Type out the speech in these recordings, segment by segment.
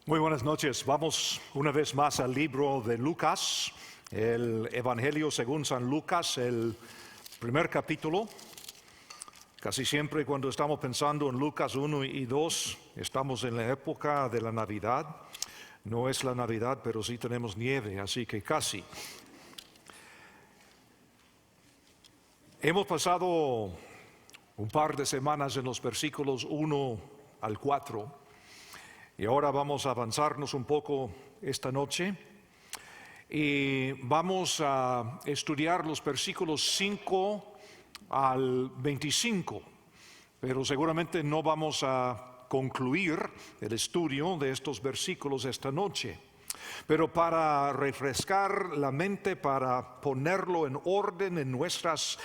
Muy buenas noches. Vamos una vez más al libro de Lucas, el Evangelio según San Lucas, el primer capítulo. Casi siempre cuando estamos pensando en Lucas 1 y 2, estamos en la época de la Navidad. No es la Navidad, pero sí tenemos nieve, así que casi. Hemos pasado un par de semanas en los versículos 1 al 4. Y ahora vamos a avanzarnos un poco esta noche y vamos a estudiar los versículos 5 al 25, pero seguramente no vamos a concluir el estudio de estos versículos esta noche. Pero para refrescar la mente, para ponerlo en orden en nuestras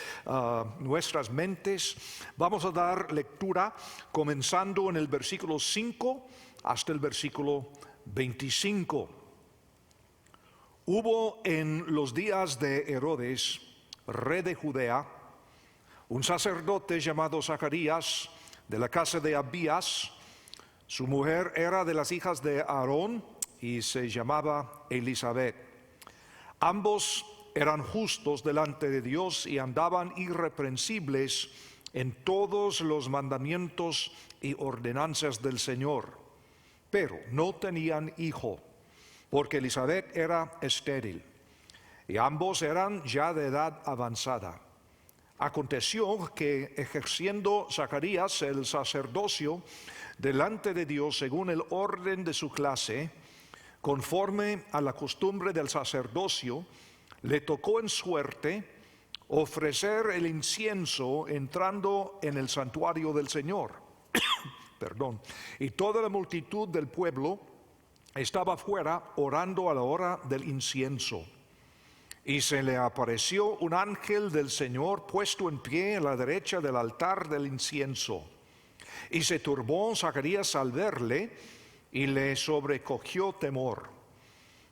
mentes, vamos a dar lectura comenzando en el versículo 5 hasta el versículo 25. Hubo en los días de Herodes, rey de Judea, un sacerdote llamado Zacarías, de la casa de Abías. Su mujer era de las hijas de Aarón y se llamaba Elisabet. Ambos eran justos delante de Dios y andaban irreprensibles en todos los mandamientos y ordenanzas del Señor. Pero no tenían hijo, porque Elisabet era estéril, y ambos eran ya de edad avanzada. Aconteció que, ejerciendo Zacarías el sacerdocio delante de Dios según el orden de su clase, conforme a la costumbre del sacerdocio, le tocó en suerte ofrecer el incienso entrando en el santuario del Señor. Y toda la multitud del pueblo estaba fuera orando a la hora del incienso. Y se le apareció un ángel del Señor puesto en pie a la derecha del altar del incienso. Y se turbó Zacarías al verle y le sobrecogió temor.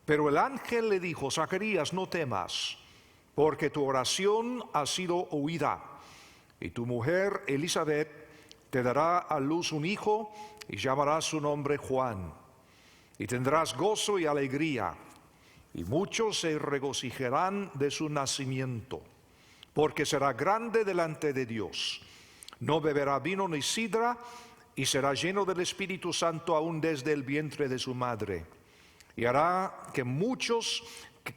Pero el ángel le dijo: Zacarías, no temas, porque tu oración ha sido oída, y tu mujer Elisabet te dará a luz un hijo y llamarás su nombre Juan. Y tendrás gozo y alegría, y muchos se regocijarán de su nacimiento, porque será grande delante de Dios. No beberá vino ni sidra, y será lleno del Espíritu Santo aún desde el vientre de su madre. Y hará que muchos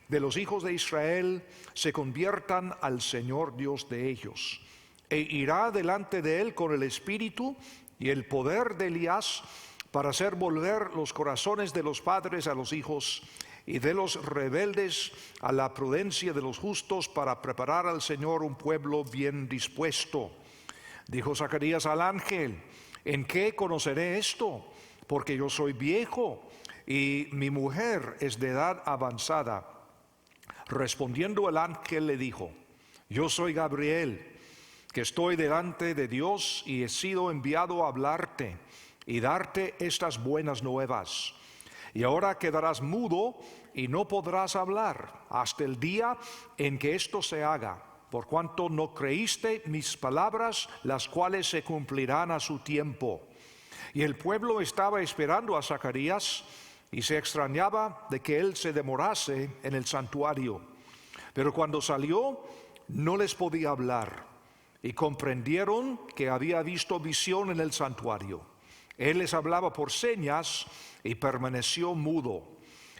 de los hijos de Israel se conviertan al Señor Dios de ellos. E irá delante de él con el espíritu y el poder de Elías, para hacer volver los corazones de los padres a los hijos y de los rebeldes a la prudencia de los justos, para preparar al Señor un pueblo bien dispuesto. Dijo Zacarías al ángel: ¿en qué conoceré esto? Porque yo soy viejo y mi mujer es de edad avanzada. Respondiendo el ángel le dijo: yo soy Gabriel, que estoy delante de Dios y he sido enviado a hablarte y darte estas buenas nuevas. Y ahora quedarás mudo y no podrás hablar hasta el día en que esto se haga, por cuanto no creíste mis palabras, las cuales se cumplirán a su tiempo. Y el pueblo estaba esperando a Zacarías y se extrañaba de que él se demorase en el santuario. Pero cuando salió, no les podía hablar. Y comprendieron que había visto visión en el santuario. Él les hablaba por señas y permaneció mudo.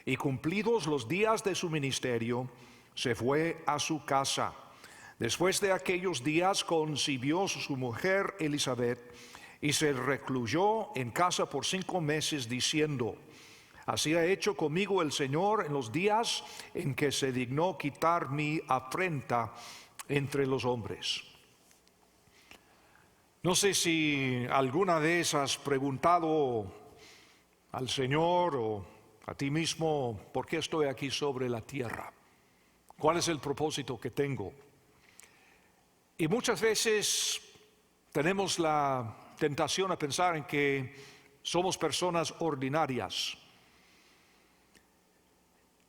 Y cumplidos los días de su ministerio, se fue a su casa. Después de aquellos días concibió su mujer Elisabet y se recluyó en casa por 5 meses, diciendo: así ha hecho conmigo el Señor en los días en que se dignó quitar mi afrenta entre los hombres. No sé si alguna vez has preguntado al Señor o a ti mismo: ¿por qué estoy aquí sobre la tierra? ¿Cuál es el propósito que tengo? Y muchas veces tenemos la tentación a pensar en que somos personas ordinarias.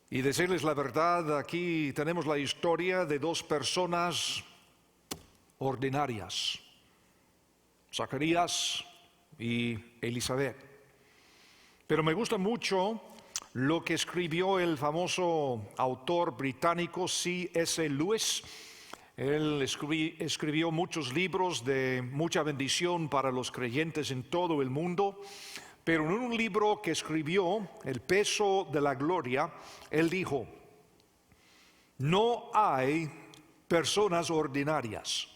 Y decirles la verdad, aquí tenemos la historia de 2 personas ordinarias: Zacarías y Elisabet. Pero me gusta mucho lo que escribió el famoso autor británico C.S. Lewis. Él escribió muchos libros de mucha bendición para los creyentes en todo el mundo, pero en un libro que escribió, El peso de la gloria, él dijo: no hay personas ordinarias.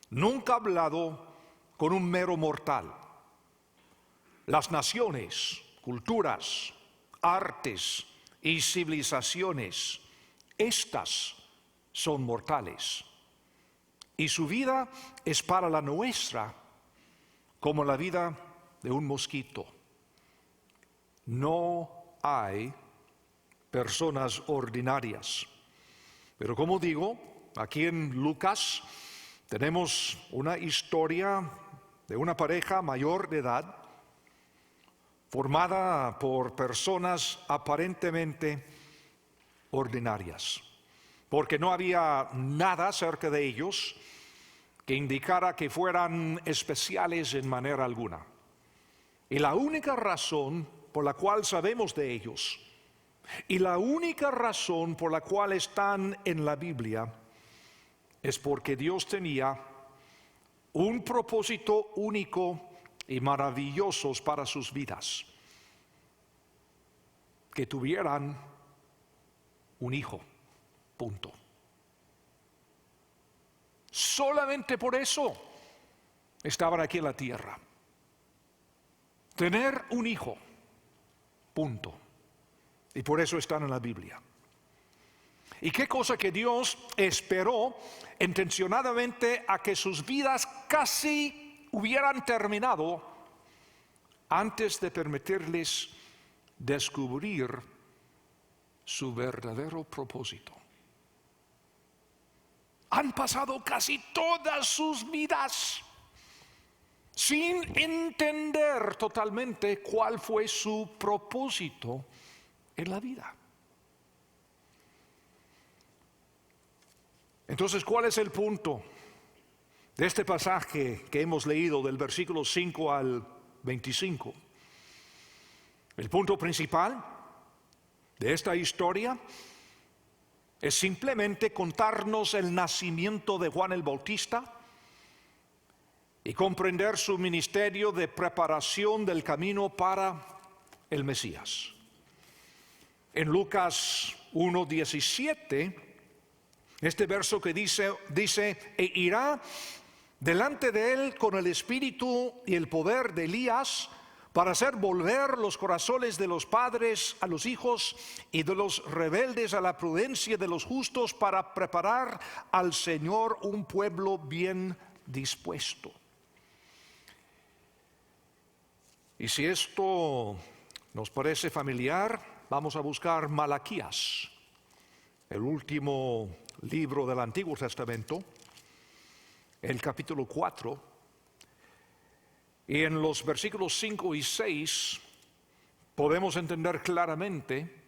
Nunca ha hablado con un mero mortal. Las naciones, culturas, artes y civilizaciones, estas son mortales. Y su vida es para la nuestra como la vida de un mosquito. No hay personas ordinarias. Pero como digo, aquí en Lucas tenemos una historia de una pareja mayor de edad, formada por personas aparentemente ordinarias, porque no había nada cerca de ellos que indicara que fueran especiales en manera alguna. Y la única razón por la cual sabemos de ellos, y la única razón por la cual están en la Biblia, es porque Dios tenía un propósito único y maravilloso para sus vidas: que tuvieran un hijo, punto. Solamente por eso estaban aquí en la tierra. Tener un hijo, punto. Y por eso están en la Biblia. Y qué cosa que Dios esperó intencionadamente a que sus vidas casi hubieran terminado antes de permitirles descubrir su verdadero propósito. Han pasado casi todas sus vidas sin entender totalmente cuál fue su propósito en la vida. Entonces, ¿cuál es el punto de este pasaje que hemos leído del versículo 5 al 25? El punto principal de esta historia es simplemente contarnos el nacimiento de Juan el Bautista y comprender su ministerio de preparación del camino para el Mesías. En Lucas 1:17, este verso que dice, e irá delante de él con el espíritu y el poder de Elías, para hacer volver los corazones de los padres a los hijos y de los rebeldes a la prudencia de los justos, para preparar al Señor un pueblo bien dispuesto. Y si esto nos parece familiar, vamos a buscar Malaquías, el último libro del Antiguo Testamento, el capítulo 4. Y en los versículos 5 y 6 podemos entender claramente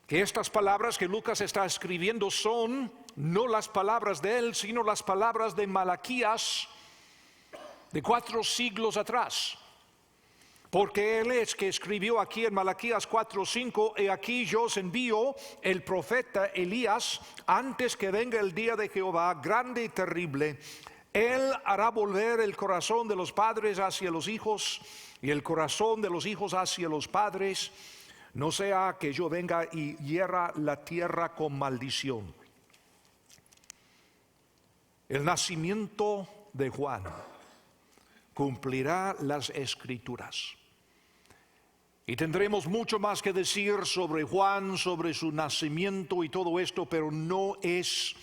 que estas palabras que Lucas está escribiendo son no las palabras de él, sino las palabras de Malaquías de 4 siglos atrás. Porque él es que escribió aquí en Malaquías 4:5, he aquí yo os envío el profeta Elías antes que venga el día de Jehová grande y terrible. Él hará volver el corazón de los padres hacia los hijos y el corazón de los hijos hacia los padres, no sea que yo venga y hiera la tierra con maldición. El nacimiento de Juan cumplirá las Escrituras. Y tendremos mucho más que decir sobre Juan, sobre su nacimiento y todo esto, pero no es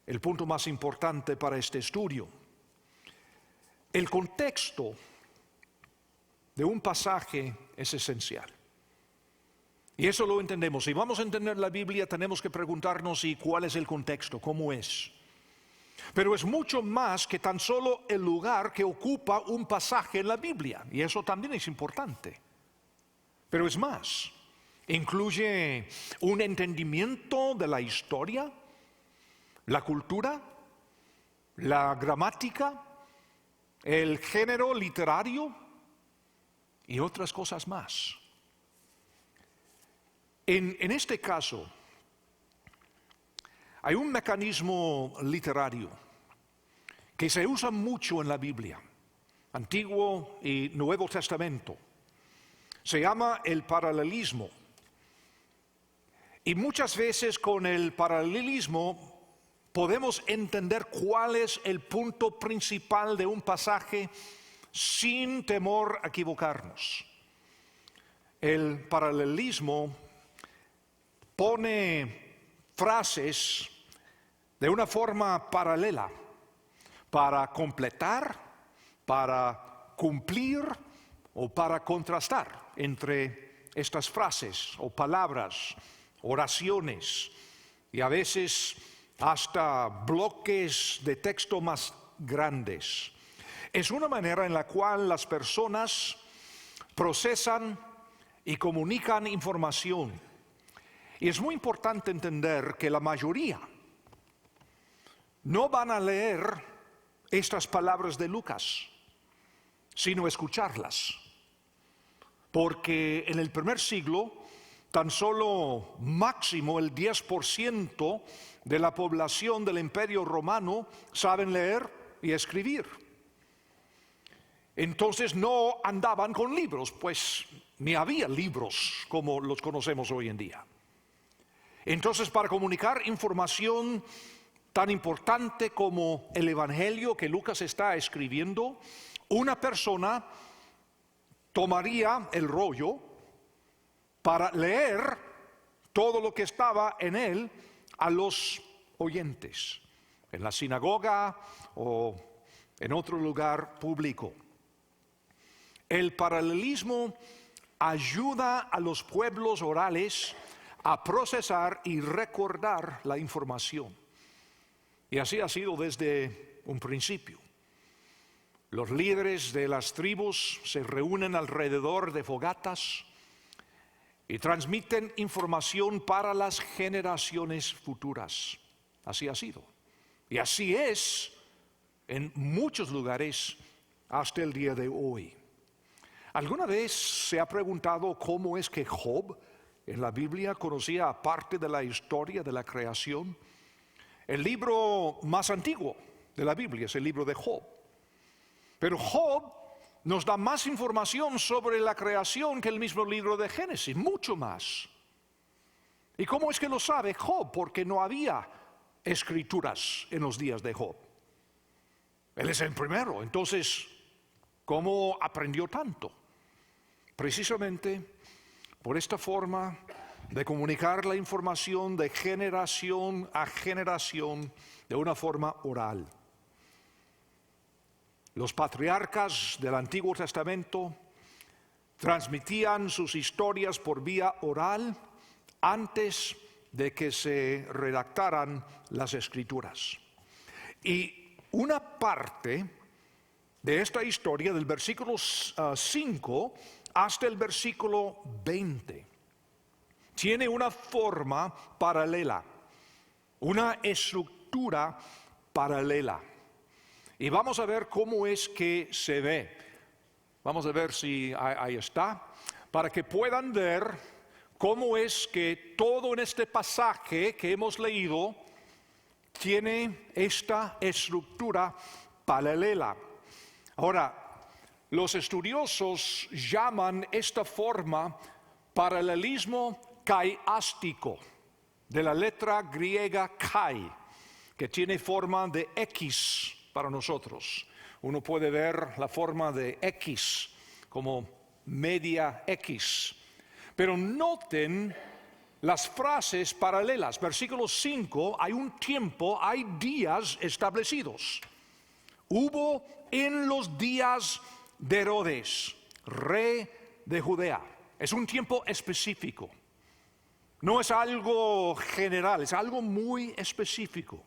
el punto más importante para este estudio. El contexto de un pasaje es esencial. Y eso lo entendemos. Si vamos a entender la Biblia, tenemos que preguntarnos ¿y cuál es el contexto? ¿Cómo es? Pero es mucho más que tan solo el lugar que ocupa un pasaje en la Biblia. Y eso también es importante. Pero es más. Incluye un entendimiento de la historia, la cultura, la gramática, el género literario, y otras cosas más. En este caso, hay un mecanismo literario que se usa mucho en la Biblia, Antiguo y Nuevo Testamento. Se llama el paralelismo. Y muchas veces con el paralelismo podemos entender cuál es el punto principal de un pasaje sin temor a equivocarnos. El paralelismo pone frases de una forma paralela para completar, para cumplir o para contrastar entre estas frases o palabras, oraciones y a veces hasta bloques de texto más grandes. Es una manera en la cual las personas procesan y comunican información. Y es muy importante entender que la mayoría no van a leer estas palabras de Lucas, sino escucharlas. Porque en el primer siglo, tan solo máximo el 10% de la población del Imperio Romano saben leer y escribir. Entonces no andaban con libros, pues ni había libros como los conocemos hoy en día. Entonces, para comunicar información tan importante como el Evangelio que Lucas está escribiendo, una persona tomaría el rollo para leer todo lo que estaba en él a los oyentes, en la sinagoga o en otro lugar público. El paralelismo ayuda a los pueblos orales a procesar y recordar la información. Y así ha sido desde un principio. Los líderes de las tribus se reúnen alrededor de fogatas y transmiten información para las generaciones futuras. Así ha sido. Y así es en muchos lugares hasta el día de hoy. ¿Alguna vez se ha preguntado cómo es que Job en la Biblia conocía parte de la historia de la creación? El libro más antiguo de la Biblia es el libro de Job. Pero Job nos da más información sobre la creación que el mismo libro de Génesis, mucho más. ¿Y cómo es que lo sabe Job? Porque no había escrituras en los días de Job. Él es el primero. Entonces, ¿cómo aprendió tanto? Precisamente por esta forma de comunicar la información de generación a generación de una forma oral. Los patriarcas del Antiguo Testamento transmitían sus historias por vía oral antes de que se redactaran las escrituras. Y una parte de esta historia, del versículo 5 hasta el versículo 20, tiene una forma paralela, una estructura paralela. Y vamos a ver cómo es que se ve. Vamos a ver si ahí está, para que puedan ver cómo es que todo en este pasaje que hemos leído tiene esta estructura paralela. Ahora, los estudiosos llaman esta forma paralelismo kaiástico, de la letra griega kai, que tiene forma de X para nosotros. Uno puede ver la forma de X como media X. Pero noten las frases paralelas. Versículo 5, hay un tiempo, hay días establecidos. Hubo en los días de Herodes, rey de Judea. Es un tiempo específico. No es algo general, es algo muy específico.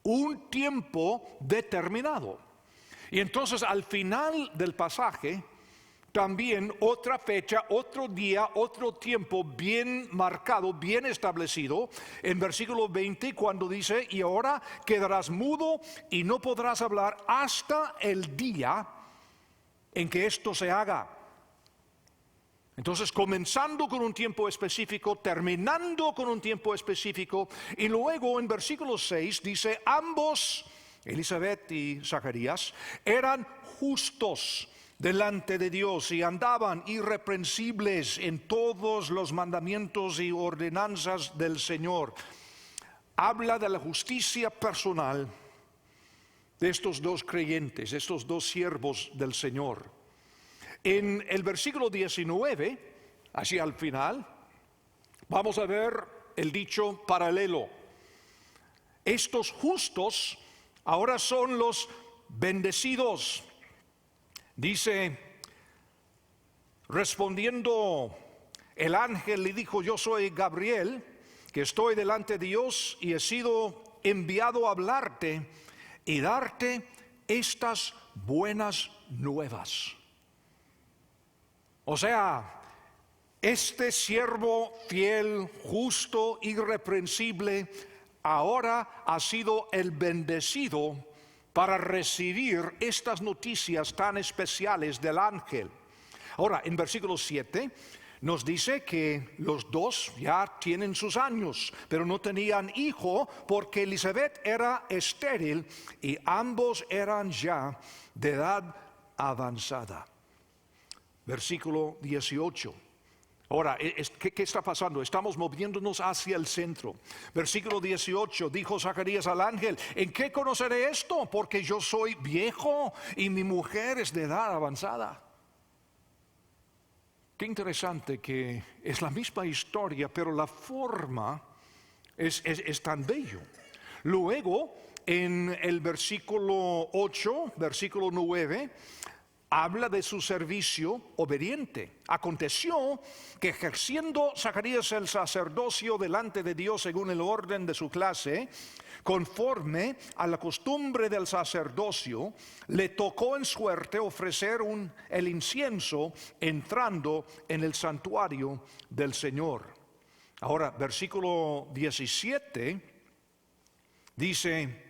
Un tiempo determinado. Y entonces al final del pasaje, también otra fecha, otro día, otro tiempo bien marcado, bien establecido, en versículo 20, cuando dice, y ahora quedarás mudo y no podrás hablar hasta el día en que esto se haga. Entonces, comenzando con un tiempo específico, terminando con un tiempo específico, y luego en versículo 6 dice, ambos, Elisabet y Zacarías, eran justos delante de Dios y andaban irreprensibles en todos los mandamientos y ordenanzas del Señor. Habla de la justicia personal de estos dos creyentes, estos dos siervos del Señor. En el versículo 19, hacia el final, vamos a ver el dicho paralelo. Estos justos ahora son los bendecidos. Dice, respondiendo el ángel le dijo, yo soy Gabriel, que estoy delante de Dios y he sido enviado a hablarte y darte estas buenas nuevas. O sea, este siervo fiel, justo, irreprensible, ahora ha sido el bendecido para recibir estas noticias tan especiales del ángel. Ahora, en versículo 7 nos dice que los dos ya tienen sus años, pero no tenían hijo porque Elisabet era estéril y ambos eran ya de edad avanzada. Versículo 18. Ahora, ¿qué está pasando? Estamos moviéndonos hacia el centro. Versículo 18, dijo Zacarías al ángel, ¿en qué conoceré esto? Porque yo soy viejo y mi mujer es de edad avanzada. Qué interesante que es la misma historia, pero la forma es tan bello. Luego, en el versículo 8, versículo 9, habla de su servicio obediente. Aconteció que ejerciendo Zacarías el sacerdocio delante de Dios según el orden de su clase, conforme a la costumbre del sacerdocio, le tocó en suerte ofrecer el incienso entrando en el santuario del Señor. Ahora, versículo 17 dice,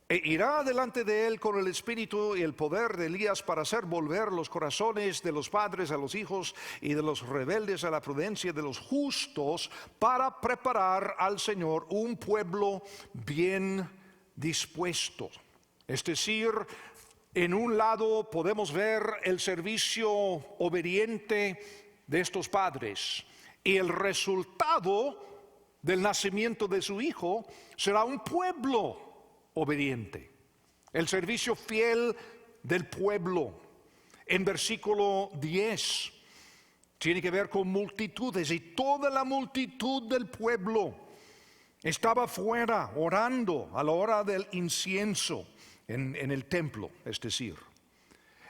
e irá delante de él con el espíritu y el poder de Elías para hacer volver los corazones de los padres a los hijos y de los rebeldes a la prudencia de los justos, para preparar al Señor un pueblo bien dispuesto. Es decir, en un lado podemos ver el servicio obediente de estos padres y el resultado del nacimiento de su hijo será un pueblo obediente, el servicio fiel del pueblo. En versículo 10 tiene que ver con multitudes, y toda la multitud del pueblo estaba fuera orando a la hora del incienso en el templo, es decir.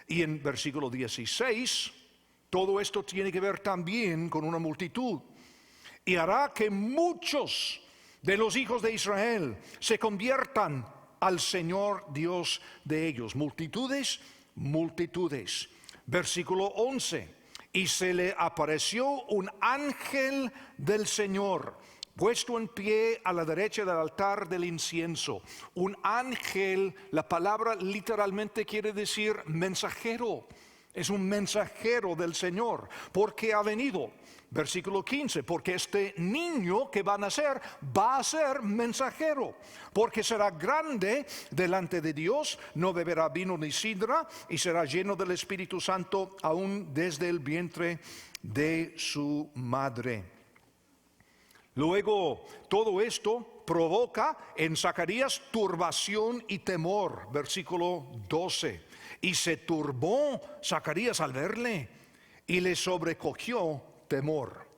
Y en versículo 16 todo esto tiene que ver también con una multitud, y hará que muchos de los hijos de Israel se conviertan al Señor Dios de ellos. Multitudes, multitudes. Versículo 11. Y se le apareció un ángel del Señor, puesto en pie a la derecha del altar del incienso. Un ángel, la palabra literalmente quiere decir mensajero. Es un mensajero del Señor, porque ha venido. Versículo 15, porque este niño que va a nacer va a ser mensajero, porque será grande delante de Dios, no beberá vino ni sidra, y será lleno del Espíritu Santo aún desde el vientre de su madre. Luego, todo esto provoca en Zacarías turbación y temor. Versículo 12. Y se turbó Zacarías al verle, y le sobrecogió temor.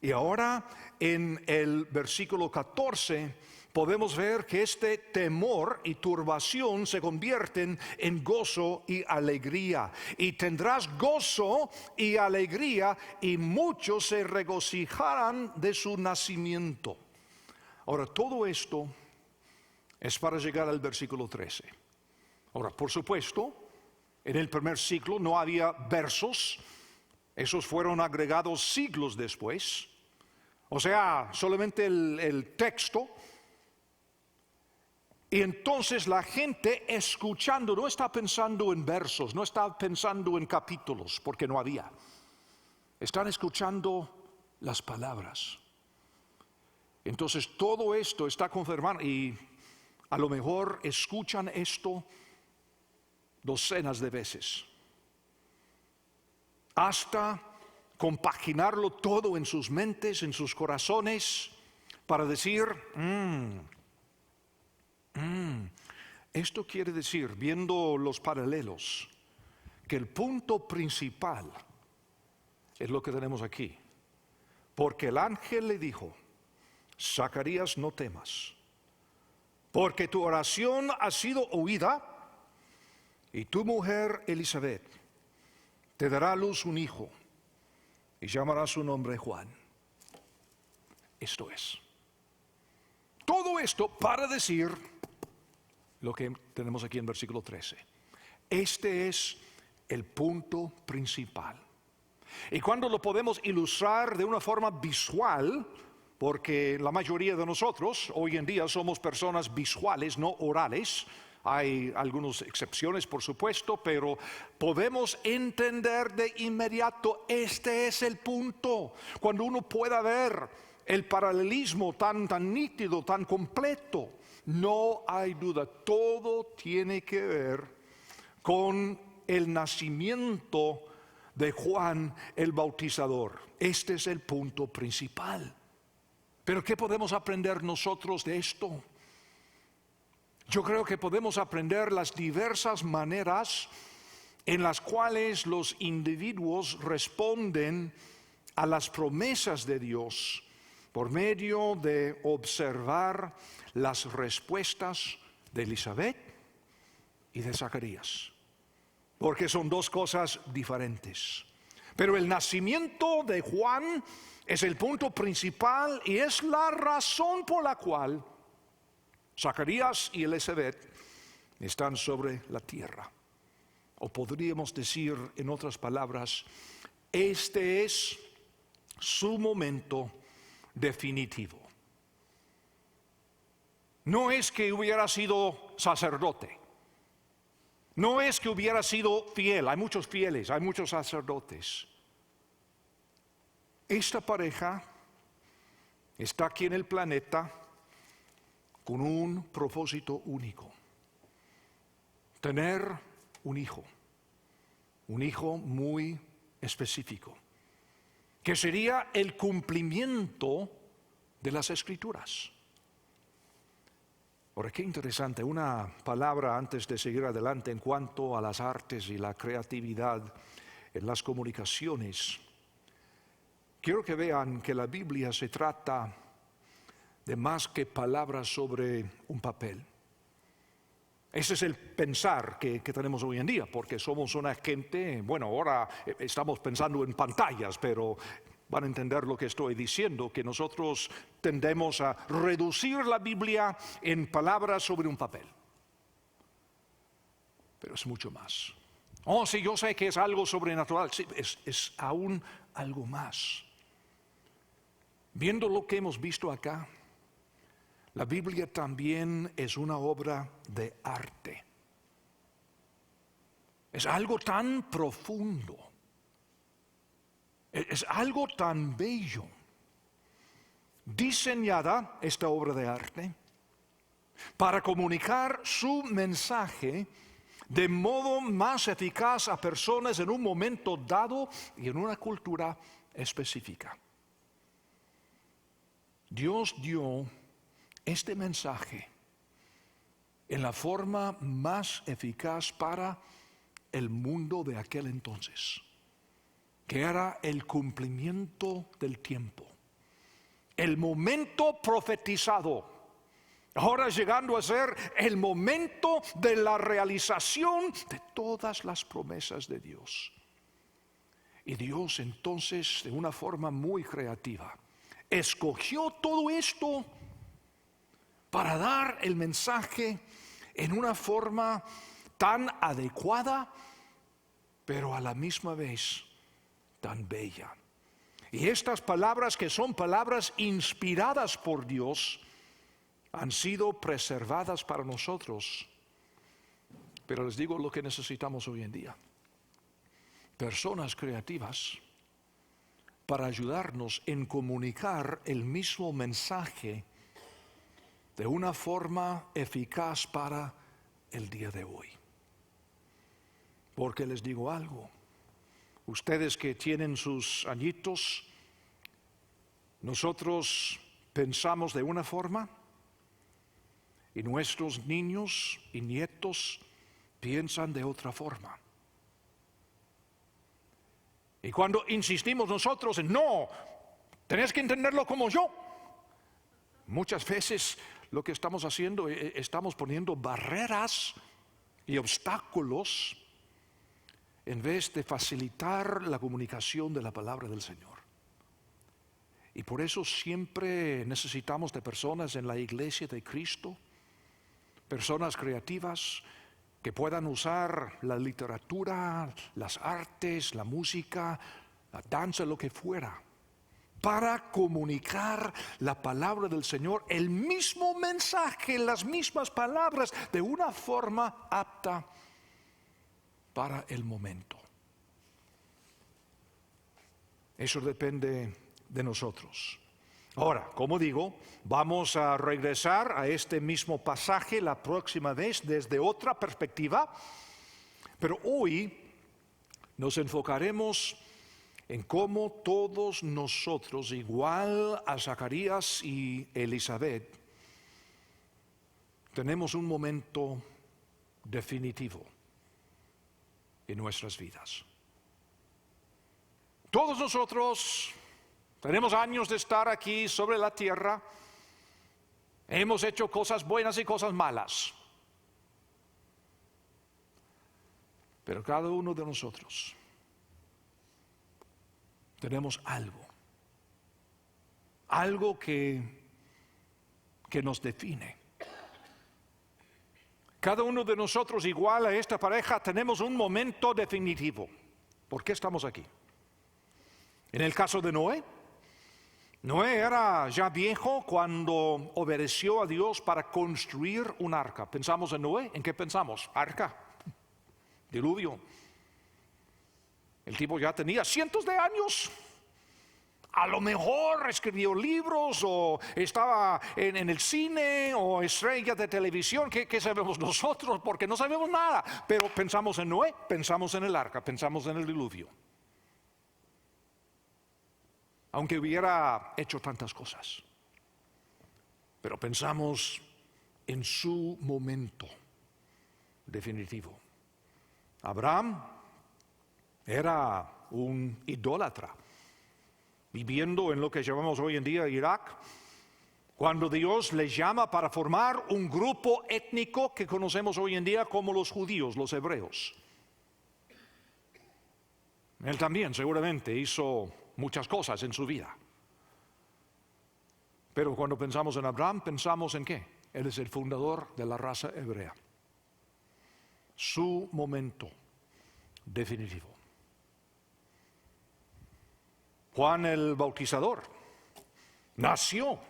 Y ahora en el versículo 14 podemos ver que este temor y turbación se convierten en gozo y alegría. Y tendrás gozo y alegría, y muchos se regocijarán de su nacimiento. Ahora, todo esto es para llegar al versículo 13. Ahora, por supuesto, en el primer siglo no había versos. Esos fueron agregados siglos después. O sea, solamente el texto. Y entonces la gente escuchando no está pensando en versos, no está pensando en capítulos, porque no había. están escuchando las palabras. Entonces todo esto está confirmado y a lo mejor escuchan esto docenas de veces, hasta compaginarlo todo en sus mentes, en sus corazones, para decir, esto quiere decir, viendo los paralelos, que el punto principal es lo que tenemos aquí. Porque el ángel le dijo, Zacarías, no temas, porque tu oración ha sido oída, y tu mujer Elizabeth te dará a luz un hijo, y llamará su nombre Juan. Esto es. Todo esto para decir lo que tenemos aquí en versículo 13. Este es el punto principal. Y cuando lo podemos ilustrar de una forma visual, porque la mayoría de nosotros hoy en día somos personas visuales, no orales. Hay algunas excepciones, por supuesto, pero podemos entender de inmediato, este es el punto. Cuando uno pueda ver el paralelismo tan nítido, tan completo, no hay duda, todo tiene que ver con el nacimiento de Juan el Bautizador. Este es el punto principal. Pero ¿qué podemos aprender nosotros de esto? Yo creo que podemos aprender las diversas maneras en las cuales los individuos responden a las promesas de Dios por medio de observar las respuestas de Elizabeth y de Zacarías, porque son dos cosas diferentes. Pero el nacimiento de Juan es el punto principal y es la razón por la cual Zacarías y Elizabeth están sobre la tierra. O podríamos decir, en otras palabras, este es su momento definitivo. No es que hubiera sido sacerdote, no es que hubiera sido fiel, hay muchos fieles, hay muchos sacerdotes. Esta pareja está aquí en el planeta con un propósito único: tener un hijo muy específico, que sería el cumplimiento de las Escrituras. Ahora, qué interesante, una palabra antes de seguir adelante en cuanto a las artes y la creatividad en las comunicaciones. Quiero que vean que la Biblia se trata de más que palabras sobre un papel. Ese es el pensar que tenemos hoy en día, porque somos una gente, bueno, ahora estamos pensando en pantallas, pero van a entender lo que estoy diciendo, que nosotros tendemos a reducir la Biblia en palabras sobre un papel. Pero es mucho más. Oh, sí, yo sé que es algo sobrenatural, sí, es aún algo más. Viendo lo que hemos visto acá, la Biblia también es una obra de arte. Es algo tan profundo, es algo tan bello. Diseñada esta obra de arte para comunicar su mensaje de modo más eficaz a personas en un momento dado y en una cultura específica. Dios dio este mensaje en la forma más eficaz para el mundo de aquel entonces, que era el cumplimiento del tiempo, el momento profetizado, ahora llegando a ser el momento de la realización de todas las promesas de Dios. Y Dios entonces, de una forma muy creativa, escogió todo esto para dar el mensaje en una forma tan adecuada, pero a la misma vez tan bella. Y estas palabras, que son palabras inspiradas por Dios, han sido preservadas para nosotros. Pero les digo lo que necesitamos hoy en día: personas creativas para ayudarnos en comunicar el mismo mensaje de una forma eficaz para el día de hoy. Porque les digo algo, ustedes que tienen sus añitos, nosotros pensamos de una forma y nuestros niños y nietos piensan de otra forma. Y cuando insistimos nosotros en no, tenés que entenderlo como yo, muchas veces lo que estamos haciendo, estamos poniendo barreras y obstáculos en vez de facilitar la comunicación de la palabra del Señor. Y por eso siempre necesitamos de personas en la iglesia de Cristo, personas creativas que puedan usar la literatura, las artes, la música, la danza, lo que fuera, para comunicar la palabra del Señor, el mismo mensaje, las mismas palabras, de una forma apta para el momento. Eso depende de nosotros. Ahora, como digo, vamos a regresar a este mismo pasaje la próxima vez desde otra perspectiva, pero hoy nos enfocaremos en cómo todos nosotros, igual a Zacarías y Elizabeth, tenemos un momento definitivo en nuestras vidas. Todos nosotros tenemos años de estar aquí sobre la tierra, hemos hecho cosas buenas y cosas malas, pero cada uno de nosotros tenemos algo que nos define. Cada uno de nosotros, igual a esta pareja, tenemos un momento definitivo. ¿Por qué estamos aquí? En el caso de Noé, Noé era ya viejo cuando obedeció a Dios para construir un arca. ¿Pensamos en Noé? ¿En qué pensamos? Arca, diluvio. El tipo ya tenía cientos de años. A lo mejor escribió libros o estaba en el cine o estrella de televisión. ¿Qué sabemos nosotros? Porque no sabemos nada. Pero pensamos en Noé, pensamos en el arca, pensamos en el diluvio. Aunque hubiera hecho tantas cosas. Pero pensamos en su momento definitivo. Abraham era un idólatra, viviendo en lo que llamamos hoy en día Irak, cuando Dios le llama para formar un grupo étnico que conocemos hoy en día como los judíos, los hebreos. Él también seguramente hizo muchas cosas en su vida. Pero cuando pensamos en Abraham, ¿pensamos en qué? Él es el fundador de la raza hebrea. Su momento definitivo. Juan el Bautizador nació.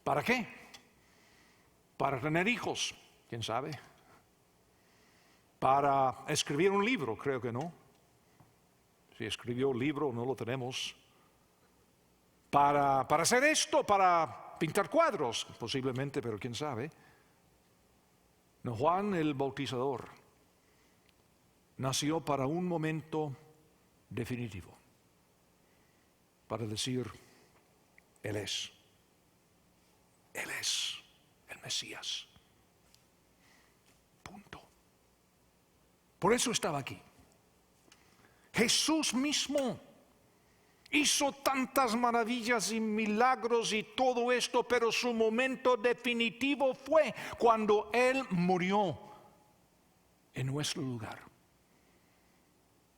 ¿Para qué? Para tener hijos, ¿quién sabe? Para escribir un libro, creo que no. Si escribió un libro, no lo tenemos. Para hacer esto, para pintar cuadros, posiblemente, pero quién sabe. No, Juan el Bautizador nació para un momento definitivo. Para decir, Él es el Mesías. Punto. Por eso estaba aquí. Jesús mismo hizo tantas maravillas y milagros y todo esto, pero su momento definitivo fue cuando Él murió en nuestro lugar.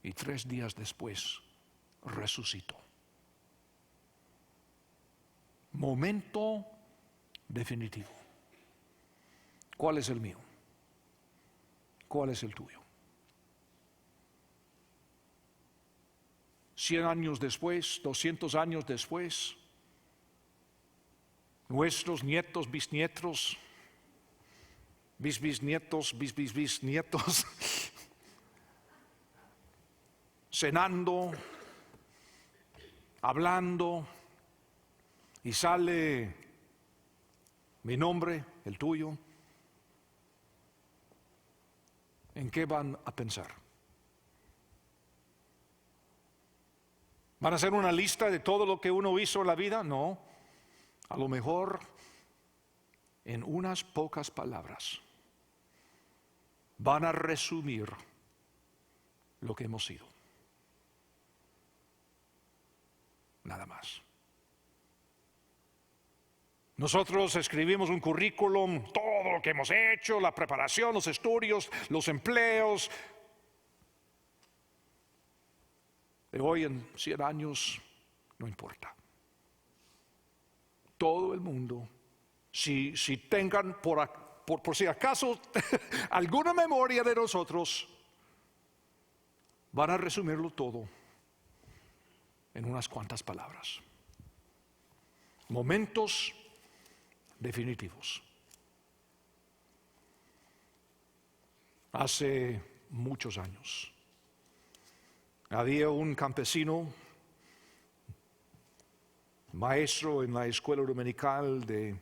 Y 3 días después resucitó. Momento definitivo. ¿Cuál es el mío? ¿Cuál es el tuyo? 100 años después, 200 años después, nuestros nietos, bisnietos, bisnietos, bisnietos, cenando hablando y sale mi nombre, el tuyo, ¿en qué van a pensar? ¿Van a hacer una lista de todo lo que uno hizo en la vida? No. A lo mejor en unas pocas palabras van a resumir lo que hemos sido. Nada más. Nosotros escribimos un currículum, todo lo que hemos hecho, la preparación, los estudios, los empleos. De hoy en 100 años, no importa. Todo el mundo, si tengan por si acaso alguna memoria de nosotros, van a resumirlo todo en unas cuantas palabras. Momentos definitivos. Hace muchos años había un campesino, maestro en la escuela dominical de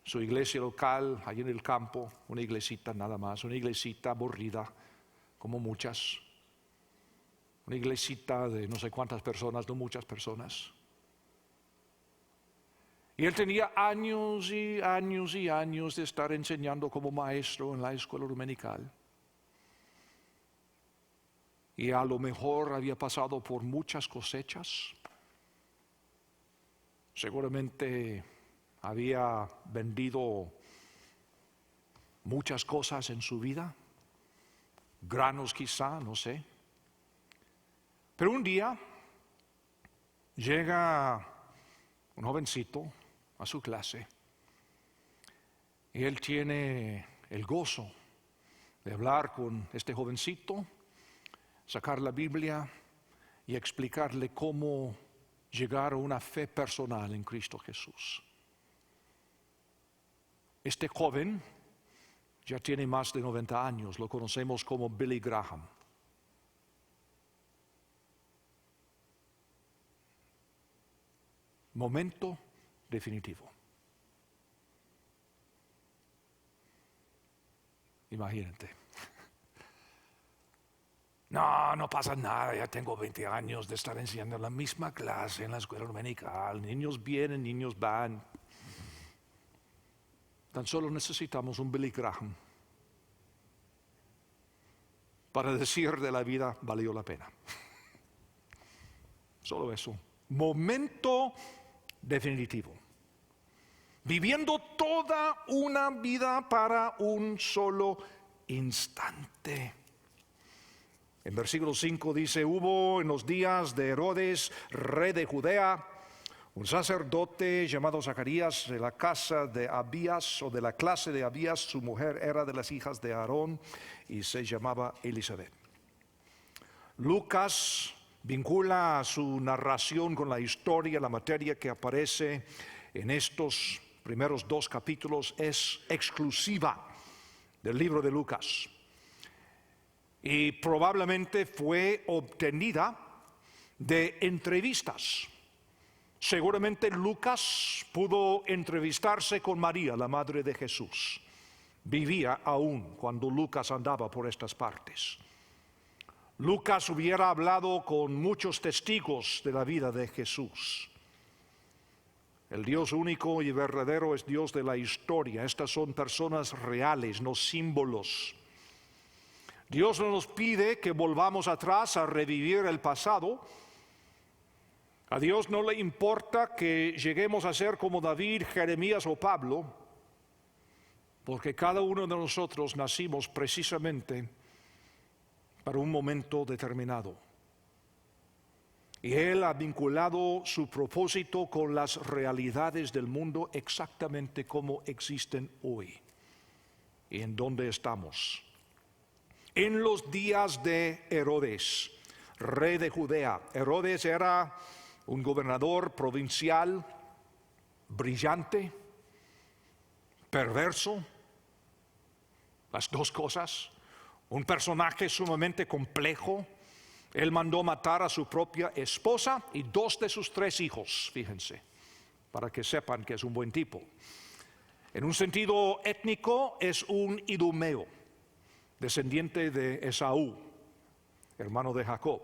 su iglesia local, allí en el campo, una iglesita nada más, una iglesita aburrida, como muchas. Una iglesita de no sé cuántas personas, no muchas personas. Y él tenía años y años y años de estar enseñando como maestro en la escuela dominical. Y a lo mejor había pasado por muchas cosechas. Seguramente había vendido muchas cosas en su vida. Granos quizá, no sé. Pero un día llega un jovencito a su clase y él tiene el gozo de hablar con este jovencito, sacar la Biblia y explicarle cómo llegar a una fe personal en Cristo Jesús. Este joven ya tiene más de 90 años, lo conocemos como Billy Graham. Momento definitivo. Imagínate. No pasa nada, ya tengo 20 años de estar enseñando en la misma clase en la escuela dominical. Niños vienen, niños van. Tan solo necesitamos un Billy Graham para decir de la vida valió la pena. Solo eso. Momento definitivo. Viviendo toda una vida para un solo instante. En versículo 5 dice, hubo en los días de Herodes, rey de Judea, un sacerdote llamado Zacarías de la casa de Abías o de la clase de Abías. Su mujer era de las hijas de Aarón y se llamaba Elisabet. Lucas vincula su narración con la historia, la materia que aparece en estos primeros 2 capítulos es exclusiva del libro de Lucas y probablemente fue obtenida de entrevistas. Seguramente Lucas pudo entrevistarse con María, la madre de Jesús. Vivía aún cuando Lucas andaba por estas partes. Lucas hubiera hablado con muchos testigos de la vida de Jesús. El Dios único y verdadero es Dios de la historia. Estas son personas reales, no símbolos. Dios no nos pide que volvamos atrás a revivir el pasado. A Dios no le importa que lleguemos a ser como David, Jeremías o Pablo, porque cada uno de nosotros nacimos precisamente para un momento determinado. Y Él ha vinculado su propósito con las realidades del mundo exactamente como existen hoy y en donde estamos. En los días de Herodes, rey de Judea. Herodes era un gobernador provincial brillante, perverso, las dos cosas, un personaje sumamente complejo, Él mandó matar a su propia esposa y 2 de sus 3 hijos, fíjense, para que sepan que es un buen tipo. En un sentido étnico es un idumeo, descendiente de Esaú, hermano de Jacob.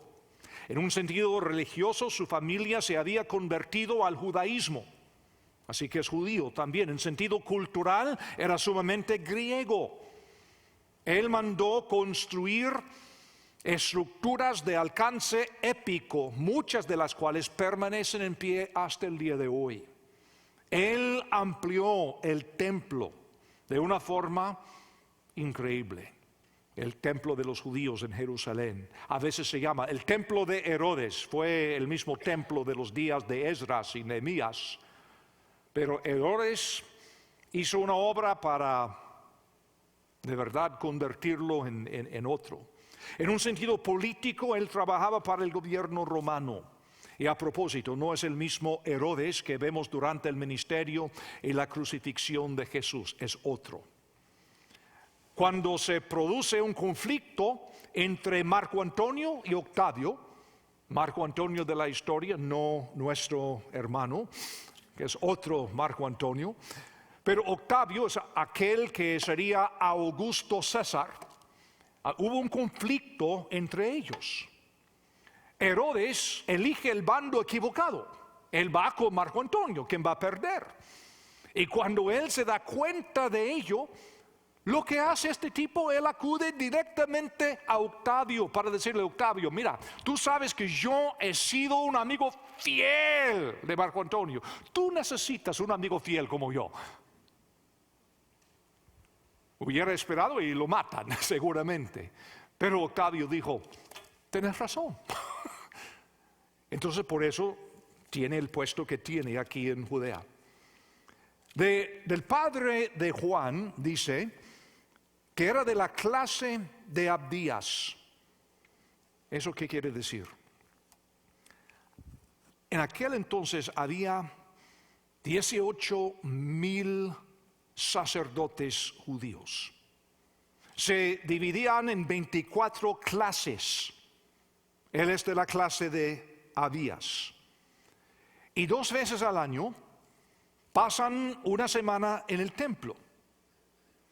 En un sentido religioso, su familia se había convertido al judaísmo, así que es judío también. En sentido cultural, era sumamente griego. Él mandó construir estructuras de alcance épico, muchas de las cuales permanecen en pie hasta el día de hoy. Él amplió el templo de una forma increíble. El templo de los judíos en Jerusalén. A veces se llama el templo de Herodes. Fue el mismo templo de los días de Esdras y Nehemías. Pero Herodes hizo una obra para de verdad convertirlo en otro. En un sentido político, él trabajaba para el gobierno romano. Y a propósito, no es el mismo Herodes que vemos durante el ministerio y la crucifixión de Jesús, es otro. Cuando se produce un conflicto entre Marco Antonio y Octavio, Marco Antonio de la historia, no nuestro hermano, que es otro Marco Antonio, pero Octavio es aquel que sería Augusto César. Hubo un conflicto entre ellos. Herodes elige el bando equivocado. Él va con Marco Antonio, quien va a perder. Y cuando él se da cuenta de ello, lo que hace este tipo, él acude directamente a Octavio para decirle: Octavio, mira, tú sabes que yo he sido un amigo fiel de Marco Antonio. Tú necesitas un amigo fiel como yo. Hubiera esperado y lo matan, seguramente. Pero Octavio dijo: tienes razón. Entonces por eso tiene el puesto que tiene aquí en Judea. Del padre de Juan dice que era de la clase de Abdías. ¿Eso qué quiere decir? En aquel entonces había 18,000 sacerdotes judíos. Se dividían en 24 clases. Él es de la clase de Abías. Y 2 veces al año pasan una semana en el templo.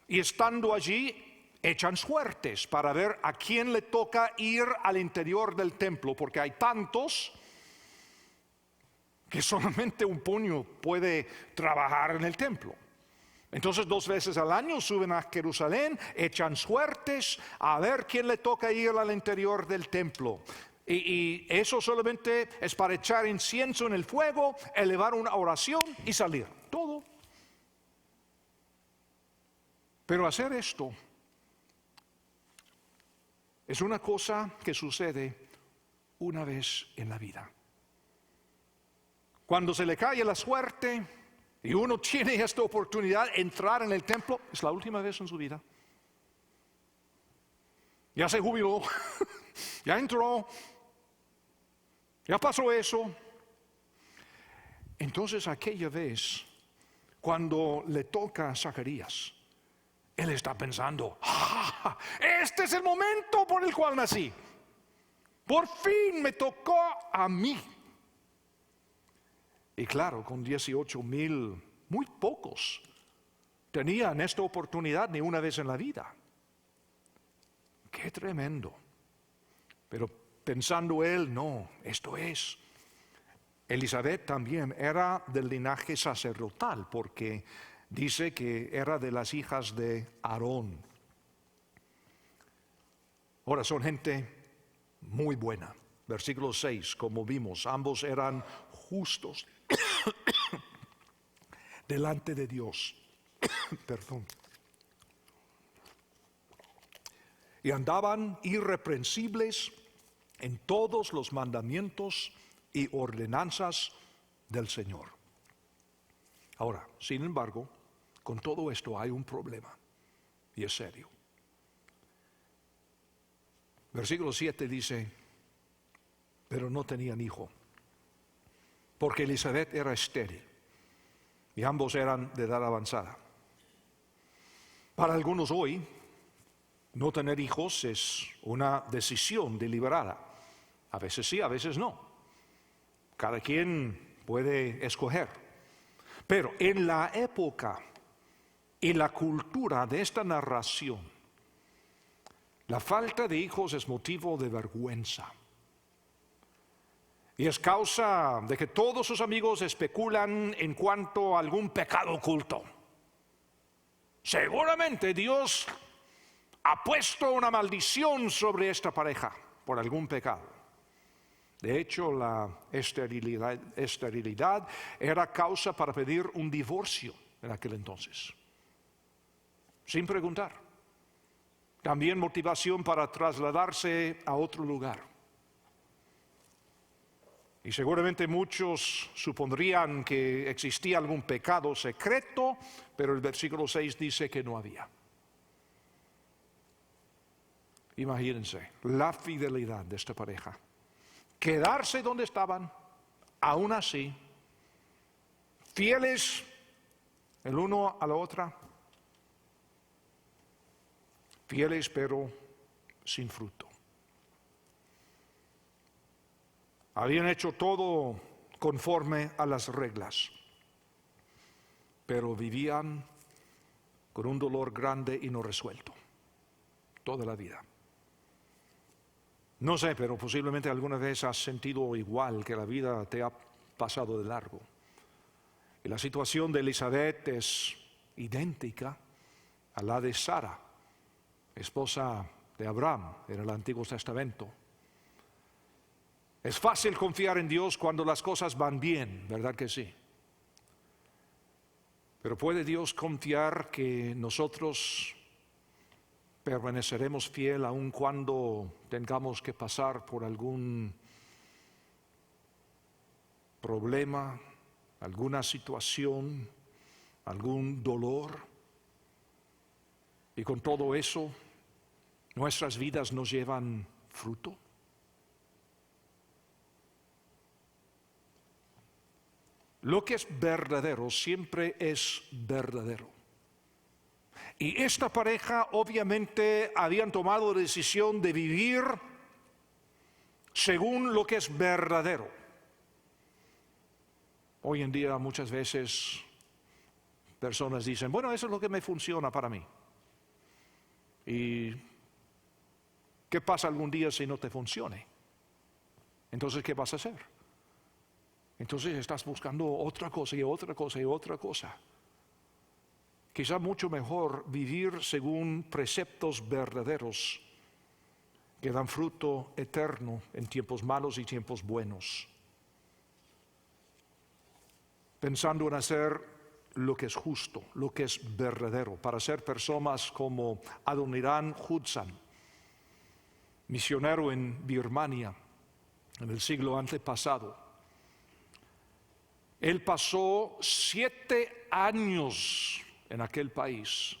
Y estando allí, echan suertes para ver a quién le toca ir al interior del templo, porque hay tantos que solamente un puño puede trabajar en el templo. Entonces 2 veces al año suben a Jerusalén, echan suertes a ver quién le toca ir al interior del templo. Y eso solamente es para echar incienso en el fuego, elevar una oración y salir. Todo. Pero hacer esto es una cosa que sucede una vez en la vida. Cuando se le cae la suerte y uno tiene esta oportunidad de entrar en el templo, es la última vez en su vida. Ya se jubiló, ya entró, ya pasó eso. Entonces aquella vez, cuando le toca a Zacarías, él está pensando: este es el momento por el cual nací. Por fin me tocó a mí. Y claro, con 18,000, muy pocos tenían esta oportunidad ni una vez en la vida. Qué tremendo. Pero pensando él, no, esto es. Elizabeth también era del linaje sacerdotal, porque dice que era de las hijas de Aarón. Ahora son gente muy buena. Versículo 6, como vimos, ambos eran justos delante de Dios. Perdón. Y andaban irreprensibles en todos los mandamientos y ordenanzas del Señor. Ahora, sin embargo, con todo esto hay un problema, y es serio. Versículo 7 dice: pero no tenían hijo, porque Elizabeth era estéril, y ambos eran de edad avanzada. Para algunos hoy, no tener hijos es una decisión deliberada. A veces sí, a veces no. Cada quien puede escoger. Pero en la época y la cultura de esta narración, la falta de hijos es motivo de vergüenza. Y es causa de que todos sus amigos especulan en cuanto a algún pecado oculto. Seguramente Dios ha puesto una maldición sobre esta pareja por algún pecado. De hecho, la esterilidad era causa para pedir un divorcio en aquel entonces, sin preguntar. También motivación para trasladarse a otro lugar. Y seguramente muchos supondrían que existía algún pecado secreto, pero el versículo 6 dice que no había. Imagínense la fidelidad de esta pareja. Quedarse donde estaban, aún así, fieles el uno a la otra, fieles pero sin fruto. Habían hecho todo conforme a las reglas, pero vivían con un dolor grande y no resuelto toda la vida. No sé, pero posiblemente alguna vez has sentido igual, que la vida te ha pasado de largo. Y la situación de Elizabeth es idéntica a la de Sara, esposa de Abraham en el Antiguo Testamento. Es fácil confiar en Dios cuando las cosas van bien, ¿verdad que sí? Pero ¿puede Dios confiar que nosotros permaneceremos fiel aun cuando tengamos que pasar por algún problema, alguna situación, algún dolor? Y con todo eso, nuestras vidas nos llevan fruto. Lo que es verdadero siempre es verdadero. Y esta pareja obviamente habían tomado la decisión de vivir según lo que es verdadero. Hoy en día muchas veces personas dicen, bueno, eso es lo que me funciona para mí. ¿Y qué pasa algún día si no te funcione? Entonces, ¿qué vas a hacer? Entonces estás buscando otra cosa y otra cosa y otra cosa. Quizá mucho mejor vivir según preceptos verdaderos que dan fruto eterno en tiempos malos y tiempos buenos. Pensando en hacer lo que es justo, lo que es verdadero, para ser personas como Adoniram Judson, misionero en Birmania en el siglo antepasado. Él pasó 7 años en aquel país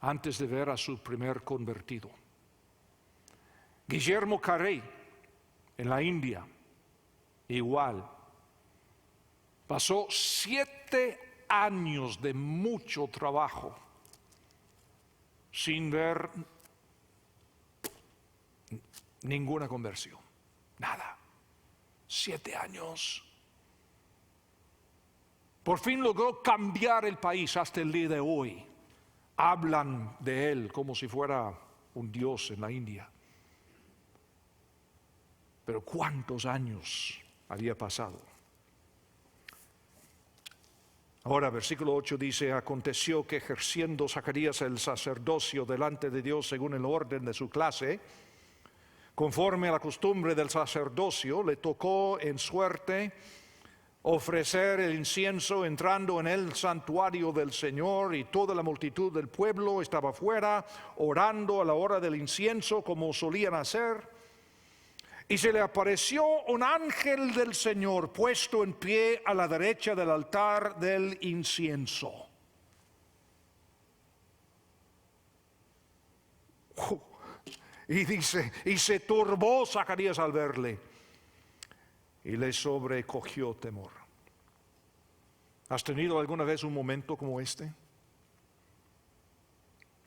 antes de ver a su primer convertido. Guillermo Carey en la India, igual. Pasó 7 años de mucho trabajo sin ver ninguna conversión, nada. 7 años. Por fin logró cambiar el país hasta el día de hoy. Hablan de él como si fuera un dios en la India. Pero ¿cuántos años había pasado? Ahora, versículo 8 dice, aconteció que ejerciendo Zacarías el sacerdocio delante de Dios según el orden de su clase, conforme a la costumbre del sacerdocio, le tocó en suerte ofrecer el incienso entrando en el santuario del Señor, y toda la multitud del pueblo estaba fuera orando a la hora del incienso como solían hacer. Y se le apareció un ángel del Señor puesto en pie a la derecha del altar del incienso. Y dice, y se turbó Zacarías al verle, y le sobrecogió temor. ¿Has tenido alguna vez un momento como este?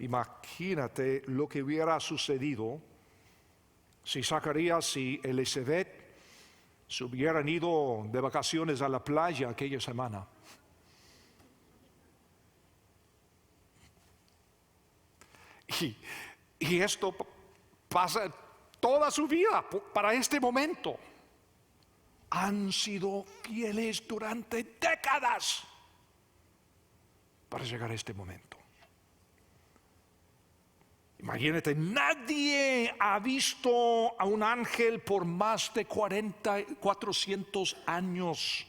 Imagínate lo que hubiera sucedido si Zacarías y Elizabeth se hubieran ido de vacaciones a la playa aquella semana. Y esto pasa toda su vida para este momento. Han sido fieles durante décadas para llegar a este momento. Imagínate, nadie ha visto a un ángel por más de 400 años.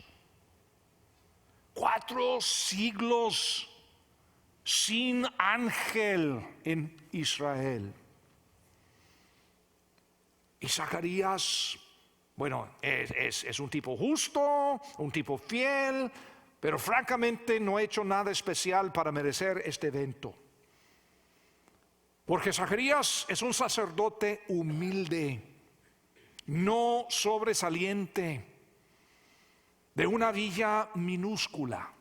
4 siglos sin ángel en Israel. Y Zacarías, bueno, es un tipo justo, un tipo fiel, pero francamente no ha hecho nada especial para merecer este evento. Porque Zacarías es un sacerdote humilde, no sobresaliente, de una villa minúscula.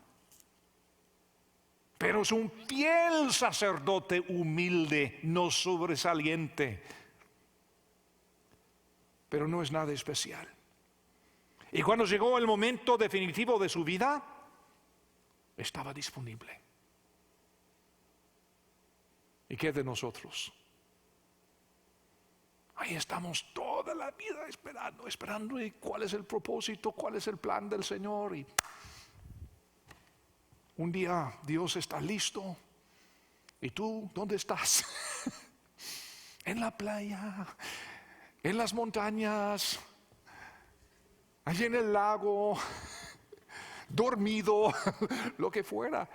Pero es un fiel sacerdote humilde, no sobresaliente. Pero no es nada especial. Y cuando llegó el momento definitivo de su vida, estaba disponible. ¿Y qué de nosotros? Ahí estamos toda la vida esperando y cuál es el propósito, cuál es el plan del Señor. Y un día Dios está listo. ¿Y tú dónde estás? En la playa, en las montañas, allí en el lago, dormido, lo que fuera.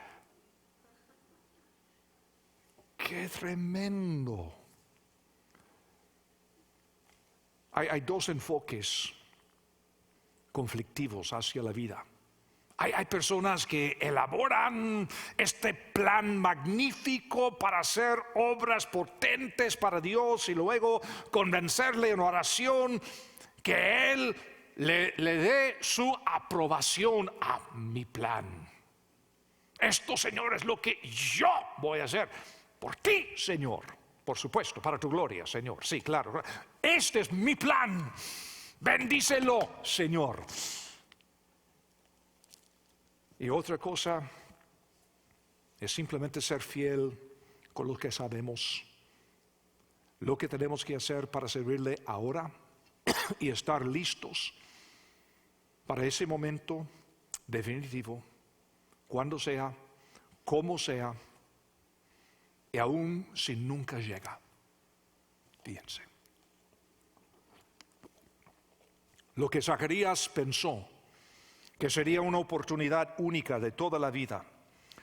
¡Qué tremendo! Hay 2 enfoques conflictivos hacia la vida. Hay personas que elaboran este plan magnífico para hacer obras potentes para Dios y luego convencerle en oración que Él le dé su aprobación a mi plan. Esto, Señor, es lo que yo voy a hacer por ti, Señor. Por supuesto, para tu gloria, Señor. Sí, claro. Este es mi plan. Bendícelo, Señor. Y otra cosa es simplemente ser fiel con lo que sabemos, lo que tenemos que hacer para servirle ahora y estar listos para ese momento definitivo, cuando sea, como sea, y aún si nunca llega. Fíjense. Lo que Zacarías pensó que sería una oportunidad única de toda la vida,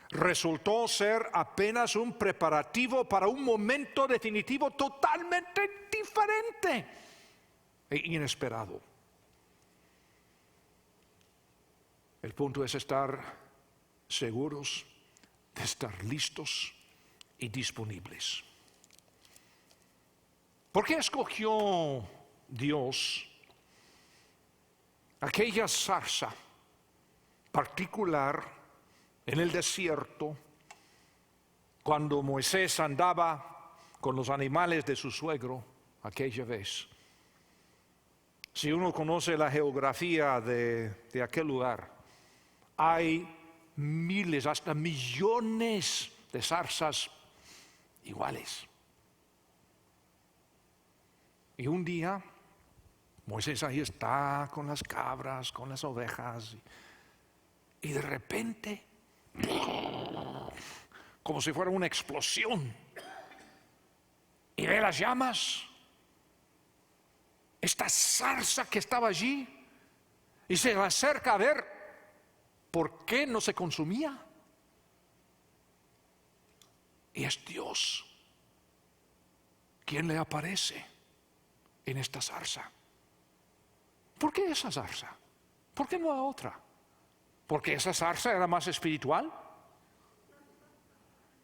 resultó ser apenas un preparativo para un momento definitivo totalmente diferente e inesperado. El punto es estar seguros de estar listos y disponibles. ¿Por qué escogió Dios aquella zarza particular en el desierto cuando Moisés andaba con los animales de su suegro aquella vez? Si uno conoce la geografía de aquel lugar, hay miles, hasta millones de zarzas iguales. Y un día Moisés ahí está con las cabras, con las ovejas, y de repente, como si fuera una explosión, y ve las llamas, esta zarza que estaba allí, y se acerca a ver por qué no se consumía. Y es Dios quien le aparece en esta zarza. ¿Por qué esa zarza? ¿Por qué no a otra? ¿Porque esa zarza era más espiritual?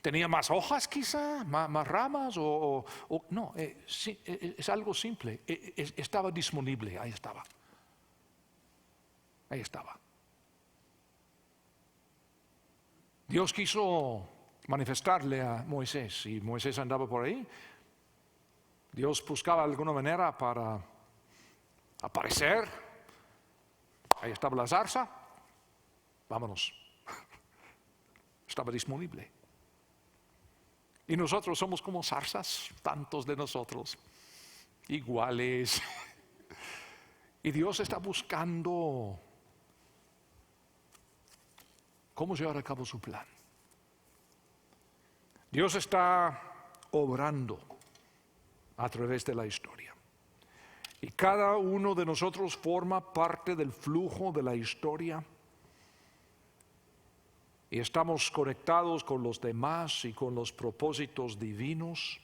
¿Tenía más hojas quizá? ¿Más ramas? No, sí, es algo simple. Estaba disponible, ahí estaba. Ahí estaba. Dios quiso manifestarle a Moisés y Moisés andaba por ahí. Dios buscaba alguna manera para aparecer. Ahí estaba la zarza. Vámonos. Estaba disponible. Y nosotros somos como zarzas, tantos de nosotros, iguales. Y Dios está buscando cómo llevar a cabo su plan. Dios está obrando a través de la historia. Y cada uno de nosotros forma parte del flujo de la historia. Y estamos conectados con los demás y con los propósitos divinos.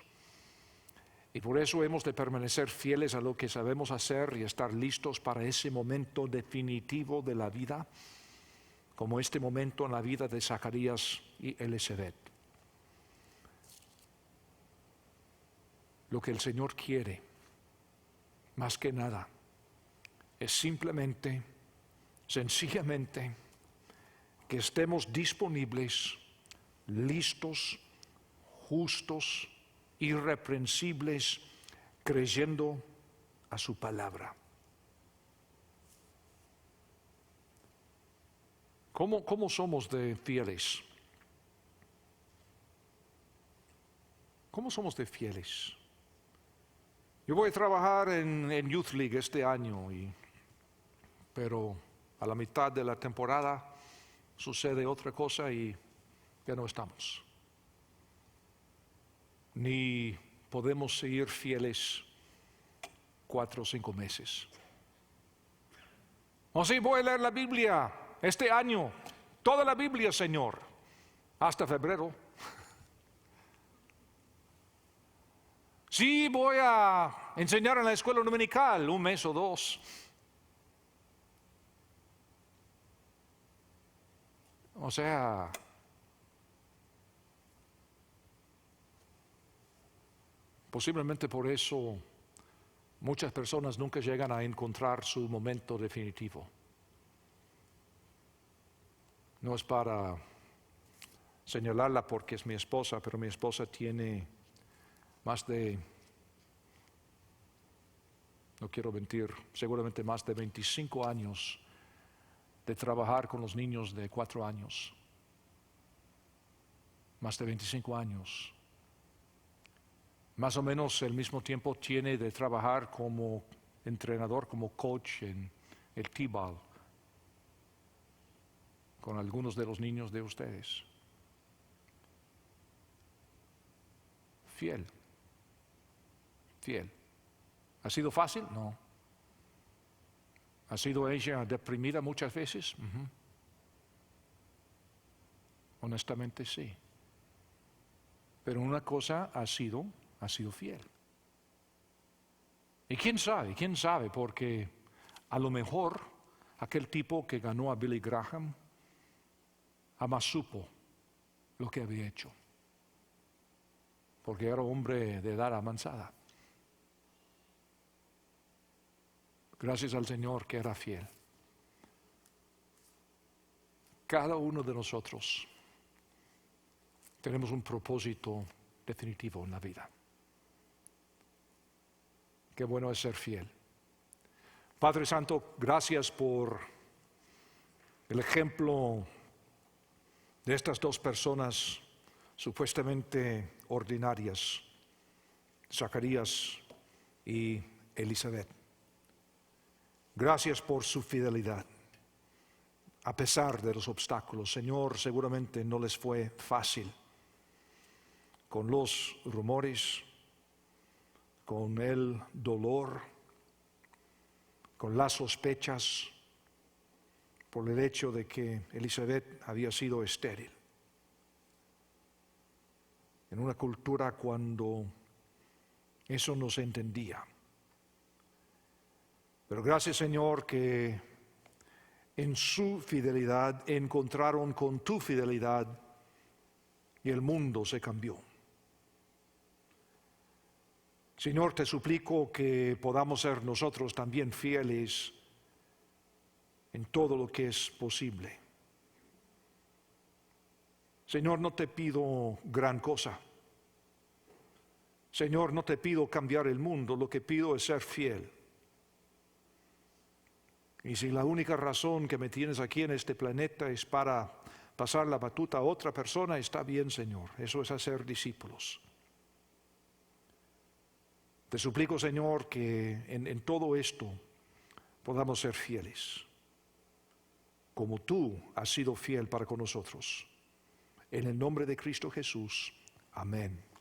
Y por eso hemos de permanecer fieles a lo que sabemos hacer y estar listos para ese momento definitivo de la vida, como este momento en la vida de Zacarías y Elisabet. Lo que el Señor quiere, más que nada, es simplemente, sencillamente, que estemos disponibles, listos, justos, irreprensibles, creyendo a su palabra. ¿Cómo somos de fieles? ¿Cómo somos de fieles? Yo voy a trabajar en Youth League este año, pero a la mitad de la temporada sucede otra cosa y ya no estamos. Ni podemos seguir fieles 4 o 5 meses. O sí, voy a leer la Biblia este año, toda la Biblia, Señor, hasta febrero. Sí, voy a enseñar en la escuela dominical 1 mes o 2. O sea, posiblemente por eso muchas personas nunca llegan a encontrar su momento definitivo. No es para señalarla porque es mi esposa, pero mi esposa tiene más de, no quiero mentir, seguramente más de 25 años de trabajar con los niños de 4 años. Más de 25 años. Más o menos el mismo tiempo tiene de trabajar como entrenador, como coach en el T-Ball con algunos de los niños de ustedes. Fiel. Fiel. ¿Ha sido fácil? No. ¿Ha sido ella deprimida muchas veces? Honestamente sí. Pero una cosa ha sido fiel. Y quién sabe, porque a lo mejor aquel tipo que ganó a Billy Graham jamás supo lo que había hecho, porque era hombre de edad avanzada. Gracias al Señor que era fiel. Cada uno de nosotros tenemos un propósito definitivo en la vida. Qué bueno es ser fiel. Padre Santo, gracias por el ejemplo de estas 2 personas supuestamente ordinarias, Zacarías y Elisabet. Gracias por su fidelidad. A pesar de los obstáculos, Señor, seguramente no les fue fácil con los rumores, con el dolor, con las sospechas por el hecho de que Elisabet había sido estéril. En una cultura cuando eso no se entendía. Pero gracias, Señor, que en su fidelidad encontraron con tu fidelidad y el mundo se cambió. Señor, te suplico que podamos ser nosotros también fieles en todo lo que es posible. Señor, no te pido gran cosa. Señor, no te pido cambiar el mundo, lo que pido es ser fiel. Y si la única razón que me tienes aquí en este planeta es para pasar la batuta a otra persona, está bien, Señor. Eso es hacer discípulos. Te suplico, Señor, que en todo esto podamos ser fieles, como tú has sido fiel para con nosotros. En el nombre de Cristo Jesús. Amén.